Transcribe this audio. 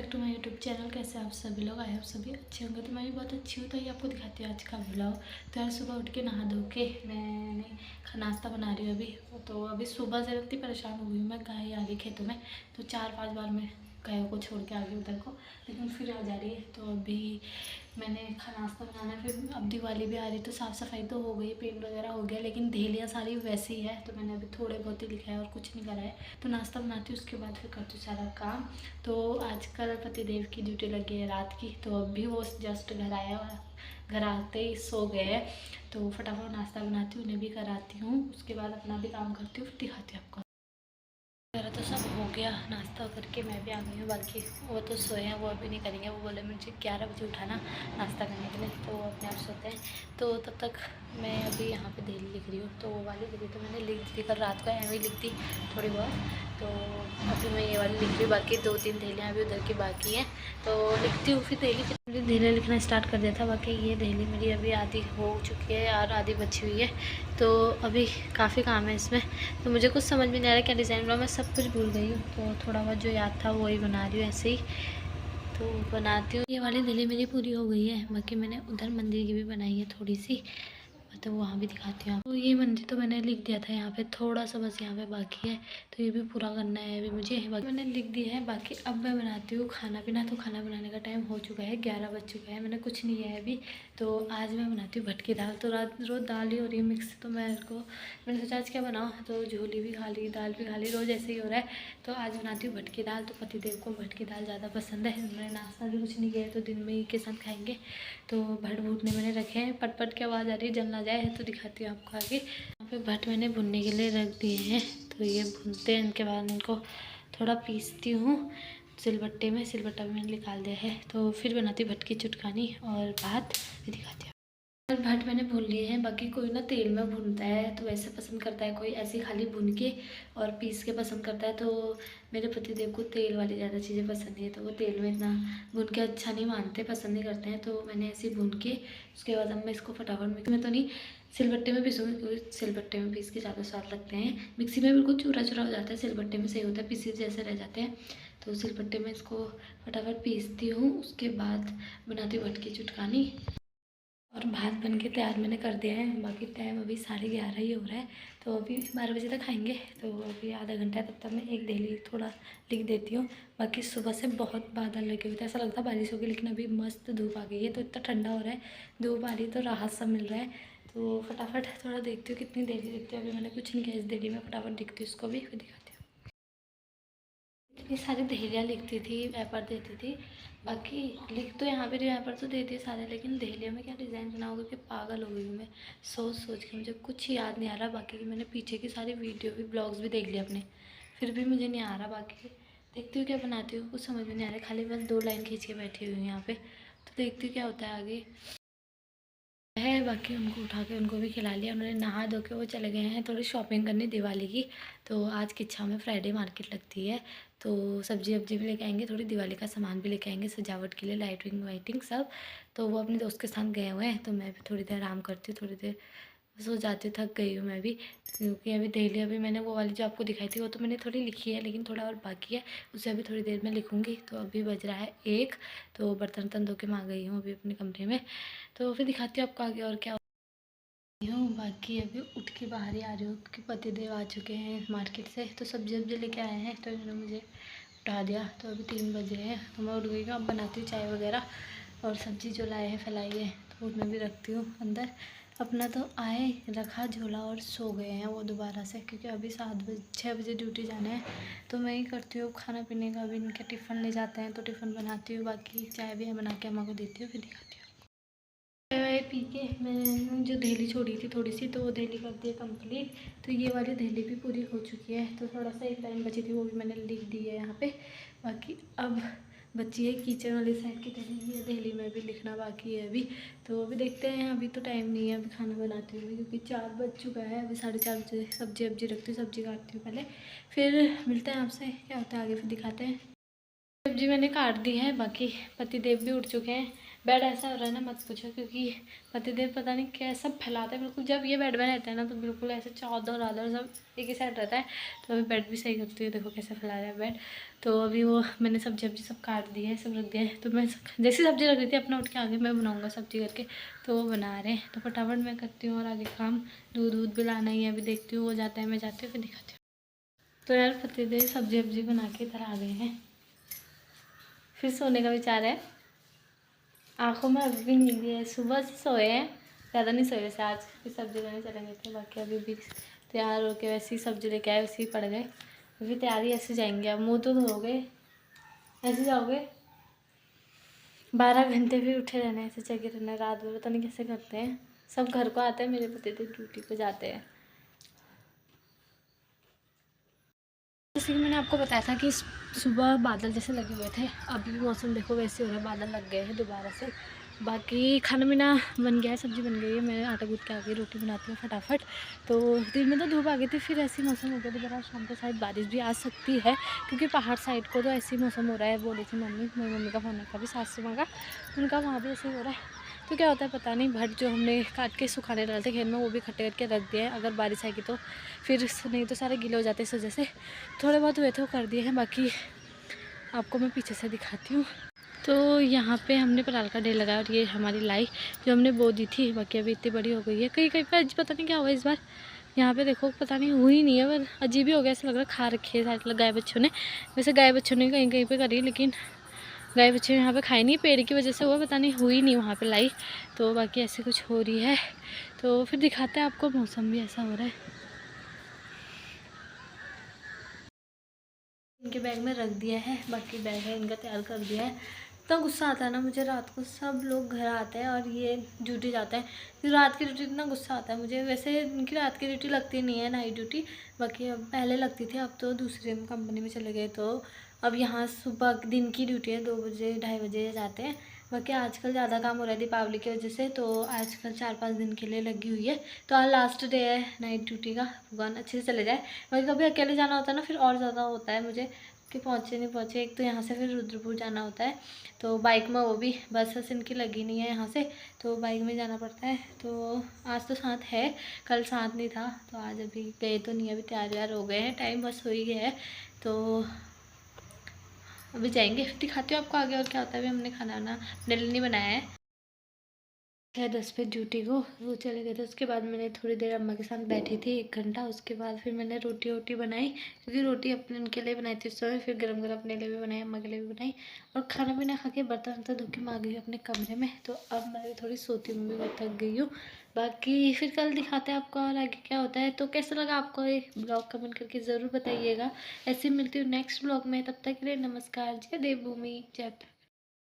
Back to my YouTube channel. कैसे आप सभी लोग? आए आप सभी अच्छे होंगे। तो मैं भी बहुत अच्छी हूँ। तो ये आपको दिखाती हूँ आज का ब्लॉग। तो यार सुबह उठ के नहा धो के मैंने नाश्ता बना रही हूँ अभी। तो अभी सुबह से इतनी परेशान हो गई हूँ मैं। गाय आ गई खेतों में, तो 4-5 बार मैं गायों को छोड़ के आ गई उधर को, लेकिन फिर आ जा रही है। तो अभी मैंने नाश्ता बनाना है। फिर अब दिवाली भी आ रही है तो साफ़ सफाई तो हो गई, पेंट वगैरह हो गया, लेकिन देहलियाँ सारी वैसी ही है। तो मैंने अभी थोड़े बहुत ही लिखा है और कुछ नहीं करा है। तो नाश्ता बनाती हूँ, उसके बाद फिर करती हूँ सारा काम। तो आजकल पतिदेव की ड्यूटी लगी है रात की। तो अभी वो जस्ट घर आया और घर आते ही सो गए हैं। तो फटाफट नाश्ता बनाती हूँ, उन्हें भी कराती हूँ, उसके बाद अपना भी काम करती हूँ, फिर दिखाती हूँ आपको। मेरा तो सब हो गया, नाश्ता करके मैं भी आ गई हूँ। बाकी वो तो सोए हैं, वो अभी नहीं करेंगे। वो बोले मुझे 11 बजे उठाना नाश्ता करने के लिए, तो वो अपने आप सोते हैं। तो तब तक मैं अभी यहाँ पे देहली लिख रही हूँ। तो वो वाली देहली तो मैंने लिख दी, कल रात को ऐਵੇਂ ही लिख दी थोड़ी बहुत। तो अभी मैं ये वाली लिख रही हूँ, बाकी 2-3 देहलियाँ अभी उधर की बाकी हैं। तो लिखती हूँ फिर देहली। फिर धीरे लिखना स्टार्ट कर दिया था। बाकी ये देहली मेरी अभी आधी हो चुकी है और आधी बची हुई है। तो अभी काफ़ी काम है इसमें। तो मुझे कुछ समझ में नहीं आ रहा क्या डिज़ाइन बनाऊँ, मैं सब कुछ भूल गई हूँ। तो थोड़ा बहुत जो याद था वही बना रही हूँ ऐसे ही। तो बनाती हूँ। ये वाली दिल्ली मेरी पूरी हो गई है। बाकी मैंने उधर मंदिर की भी बनाई है थोड़ी सी, तो वहाँ भी दिखाती हूँ। तो ये मंदिर तो मैंने लिख दिया था, यहाँ पे थोड़ा सा बस यहाँ पे बाकी है। तो ये भी पूरा करना है अभी मुझे। बाकी मैंने लिख दिया है। बाकी अब मैं बनाती हूँ खाना पीना। तो खाना बनाने का टाइम हो चुका है, 11 बज चुका है, मैंने कुछ नहीं किया है अभी। तो आज मैं बनाती हूँ भटकी दाल। तो रात रोज़ दाल ही हो रही है मिक्स। तो मैंने सोचा आज क्या बनाऊँ। तो झोली भी खा ली, दाल भी खा ली, रोज़ ऐसे ही हो रहा है। तो आज बनाती हूँ भटकी दाल। तो पतिदेव को भटकी दाल ज़्यादा पसंद है। उन्होंने नाश्ता भी कुछ नहीं किया है, तो दिन में ही के साथ खाएँगे। तो भट भूनने मैंने रखे हैं, पट पट की आवाज़ आ रही है, जल ना जाए। तो दिखाती हूँ आपको आगे। यहाँ पे भट मैंने भुनने के लिए रख दिए हैं। तो ये भूनते हैं, इनके बाद इनको थोड़ा पीसती हूँ सिलबट्टे में। सिलबट्टा भी मैंने निकाल दिया है। तो फिर बनाती हूँ भट की चुटकानी और भात भी दिखाती हूँ। और भट मैंने भून लिए हैं। बाकी कोई ना तेल में भूनता है तो वैसे पसंद करता है, कोई ऐसे खाली भून के और पीस के पसंद करता है। तो मेरे पतिदेव को तेल वाली ज़्यादा चीज़ें पसंद है, तो वो तेल में इतना भून के अच्छा नहीं मानते, पसंद नहीं करते हैं। तो मैंने ऐसे भून के उसके बाद अब मैं इसको फटाफट मिक्सी में तो नहीं, सिलबट्टे में पीसूँगी, क्योंकि सिलबट्टे में पीस के ज़्यादा स्वाद लगते हैं। मिक्सी में बिल्कुल चूरा चूरा हो जाता है, सिलबट्टे में सही होता है, पीसी जैसे रह जाते हैं। तो सिलबट्टे में इसको फटाफट पीसती हूँ, उसके बाद बनाती हूँ भट की चुटकानी। और भात बन के तैयार मैंने कर दिया है। बाकी टाइम अभी 11:30 ही हो रहा है। तो अभी 12 बजे तक खाएंगे। तो अभी आधा घंटा है, तब तक मैं एक देहली थोड़ा लिख देती हूँ। बाकी सुबह से बहुत बादल लगे हुए थे, ऐसा लगता बारिश होगी, लेकिन अभी मस्त धूप आ गई है। तो इतना ठंडा हो रहा है, धूप आ रही है तो राहत सा मिल रहा है। तो फटाफट थोड़ा देखती हूँ कितनी देहली दिखती है। अभी मैंने कुछ नहीं किया इस देहली में, फटाफट दिखती हूँ, उसको भी फिर दिखाती हूँ। इतनी सारी देहलियाँ लिखती थी, पेपर देती थी। बाकी लिख तो यहाँ पे पेपर तो देती है सारे, लेकिन देहलियों में क्या डिज़ाइन बनाओगे कि पागल हो गई हूँ मैं। सोच सोच के मुझे कुछ याद नहीं आ रहा। बाकी मैंने पीछे की सारी वीडियो भी, ब्लॉग्स भी देख लिए अपने, फिर भी मुझे नहीं आ रहा। बाकी देखती हूँ क्या बनाती हूँ, कुछ समझ में नहीं आ रहा। खाली बस 2 लाइन खींच के बैठी हुई हूँ यहाँ पे। तो देखती हूँ क्या होता है आगे है। बाकी उनको उठा के उनको भी खिला लिया। उन्होंने नहा धो के वो चले गए हैं थोड़ी शॉपिंग करने दिवाली की। तो आज किच्छा में फ्राइडे मार्केट लगती है। तो सब्जी वब्जी भी लेके आएंगे, थोड़ी दिवाली का सामान भी लेके आएंगे सजावट के लिए, लाइटिंग वाइटिंग सब। तो वो अपने दोस्त के साथ गए हुए हैं। तो मैं भी थोड़ी देर आराम करती हूँ, थोड़ी देर सो जाती हूँ, थक गई हूँ मैं भी। क्योंकि अभी डेली अभी मैंने वो वाली जो आपको दिखाई थी वो तो मैंने थोड़ी लिखी है, लेकिन थोड़ा और बाकी है, उसे अभी थोड़ी देर में लिखूँगी। तो अभी बज रहा है 1। तो बर्तन वर्तन धो के मैं आ गई हूँ अभी अपने कमरे में। तो फिर दिखाती हूँ आपको आगे और क्या हूँ। बाकी अभी उठ के बाहर ही आ रही हूँ, क्योंकि पतिदेव आ चुके हैं मार्केट से। तो सब्जी वब्जी लेके आए हैं, तो इन्होंने मुझे उठा दिया। तो अभी 3 बजे हैं, तो मैं उठ गई हूँ। अब बनाती हूँ चाय वगैरह, और सब्जी जो लाए हैं फैलाई है तो उसमें भी रखती हूँ अंदर। अपना तो आए, रखा झोला और सो गए हैं वो दोबारा से, क्योंकि अभी 6 बजे ड्यूटी जाना है। तो मैं ही करती हूँ खाना पीने का। अभी इनके टिफ़िन ले जाते हैं तो टिफ़िन बनाती हूँ। बाकी चाय भी बना के अम्मा को देती हूँ, फिर दिखाती हूँ। चाय पी के मैंने जो देहली छोड़ी थी थोड़ी सी, तो वो देहली कर दी है कम्प्लीट। तो ये वाली देहली भी पूरी हो चुकी है। तो थोड़ा सा एक लाइन बची थी, वो भी मैंने लिख दी है यहाँ पे। बाकी अब बची है किचन वाली साइड की देहली, ये देहली में भी लिखना बाकी है अभी। तो अभी देखते हैं, अभी तो टाइम नहीं है अभी खाना बनाती हूँ, क्योंकि 4 बज चुका है। अभी 4:30 बजे सब्जी वब्जी रखती हूँ, सब्जी काटती हूँ पहले, फिर मिलते हैं आपसे, क्या होता है आगे फिर दिखाते हैं। सब्जी मैंने काट दी है। बाकी पतिदेव भी उठ चुके हैं, बेड ऐसा हो रहा है ना मत पूछो, क्योंकि पतिदेव पता नहीं कैसा फैलाते हैं बिल्कुल। जब ये बेड में रहता है ना तो बिल्कुल ऐसे चादर वादर सब एक ही साइड रहता है। तो अभी बेड भी सही करती हूँ, देखो कैसे फैला रहा है बेड। तो अभी वो मैंने सब्जी वब्जी सब काट दी है, सब रख दिया है। तो मैं जैसी सब्जी रख दी थी अपना उठ के आगे मैं बनाऊँगा सब्जी करके, तो वो बना रहे हैं। तो फटाफट मैं करती हूँ और आगे काम, दूध वूध भी लाना ही है, अभी देखती हूँ वो जाता है मैं जाती हूँ फिर दिखाती हूँ। तो यार पतिदेव सब्जी वब्जी बना के इधर आ गए हैं, फिर सोने का विचार है। आंखों में अभी भी नींद है, सुबह से सोए हैं, ज़्यादा नहीं सोए वैसे। आज भी सब्जी लेने चलेंगे थे, बाकी अभी भी तैयार होके वैसे ही सब्जी लेके आए, वैसे ही पड़ गए। अभी तैयारी ऐसे जाएंगे, अब मुँह तो धोगे ऐसे जाओगे। 12 घंटे भी उठे रहना है, ऐसे जगे रहना है रात भर, पता नहीं कैसे करते हैं। सब घर को आते हैं, मेरे पति तो ड्यूटी पे जाते हैं। जैसे कि मैंने आपको बताया था कि सुबह बादल जैसे लगे हुए थे, अभी मौसम देखो वैसे हो रहा है, बादल लग गए हैं दोबारा से। बाकी खाना पीना बन गया है, सब्ज़ी बन गई है, मैं आटा गूँथ के आ गई, रोटी बनाती हूँ फटाफट। तो दिन में तो धूप आ गई थी, फिर ऐसी मौसम हो गया दोबारा, शाम को शायद बारिश भी आ सकती है, क्योंकि पहाड़ साइड को तो ऐसी मौसम हो रहा है। बोली थी मम्मी, मेरी मम्मी का फ़ोन रखा भी सासू माँ का, उनका वहाँ भी ऐसे ही हो रहा है। तो क्या होता है पता नहीं। भट जो हमने काट के सुखाने डाले थे खेत में, वो भी इकट्ठे करके रख दिए हैं, अगर बारिश आएगी तो फिर, नहीं तो सारे गीले हो जाते इस वजह से। थोड़े बहुत हुए थे वो कर दिए हैं, बाकी आपको मैं पीछे से दिखाती हूँ। तो यहाँ पे हमने पराल का ढेर लगाया, और ये हमारी लाई जो हमने बो दी थी, बाकी अभी इतनी बड़ी हो गई है। कहीं कहीं पे पता नहीं क्या हुआ इस बार, यहाँ पे देखो पता नहीं हुई नहीं है, पर अजीब ही हो गया, ऐसा लग रहा है खा रखी है सारे गाय बच्चों ने। वैसे गाय बच्चों ने कहीं कहीं पे करी, लेकिन गाय बच्चे यहाँ पे खाए नहीं, पेड़ की वजह से हुआ पता नहीं, हुई नहीं वहाँ पे लाई। तो बाकी ऐसे कुछ हो रही है, तो फिर दिखाते हैं आपको। मौसम भी ऐसा हो रहा है। इनके बैग में रख दिया है, बाकी बैग है इनका तैयार कर दिया है। इतना गुस्सा आता है ना मुझे, रात को सब लोग घर आते हैं और ये ड्यूटी जाते हैं, फिर रात की ड्यूटी इतना गुस्सा आता है मुझे। वैसे इनकी रात की ड्यूटी लगती नहीं है, नाइट ड्यूटी, बाकी अब पहले लगती थी, अब तो दूसरी कंपनी में चले गए। तो अब यहाँ सुबह दिन की ड्यूटी है, 2 बजे 2:30 बजे जाते हैं। बाकी आजकल ज़्यादा काम हो रहा है दीपावली की वजह से, तो आजकल 4-5 दिन के लिए लगी हुई है। तो आज लास्ट डे है नाइट ड्यूटी का, भगवान अच्छे से चले जाए। वही कभी अकेले जाना होता है ना, फिर और ज़्यादा होता है मुझे कि पहुँचे नहीं पहुँचे। एक तो यहाँ से फिर रुद्रपुर जाना होता है, तो बाइक में, वो भी बस इनकी लगी नहीं है यहाँ से, तो बाइक में जाना पड़ता है। तो आज तो साथ है, कल साथ नहीं था, तो आज अभी गए तो नहीं, अभी तैयार व्यार हो गए हैं, टाइम बस हो ही गया है। तो अभी जाएंगे, फिर दिखाती हूँ आपको आगे और क्या होता है। अभी हमने खाना वाना अपने लिए नहीं बनाया है, 10 पे ड्यूटी को वो चले गए थे। उसके बाद मैंने थोड़ी देर अम्मा के साथ बैठी थी, 1 घंटा। उसके बाद फिर मैंने रोटी वोटी बनाई, क्योंकि रोटी अपने उनके लिए बनाई थी उस समय, फिर गरम गरम अपने लिए भी बनाई, अम्मा के लिए भी बनाई। और खाना पीना खा के बर्तन वर्तन धो के मैं आ गई अपने कमरे में। तो अब मैं थोड़ी सोती हूँ, मैं थक गई हूँ। बाकी फिर कल दिखाते हैं आपको और आगे क्या होता है। तो कैसा लगा आपको ये ब्लॉग, कमेंट करके ज़रूर बताइएगा। ऐसे मिलती हूँ नेक्स्ट ब्लॉग में, तब तक के लिए नमस्कार। जय देवभूमि, जय।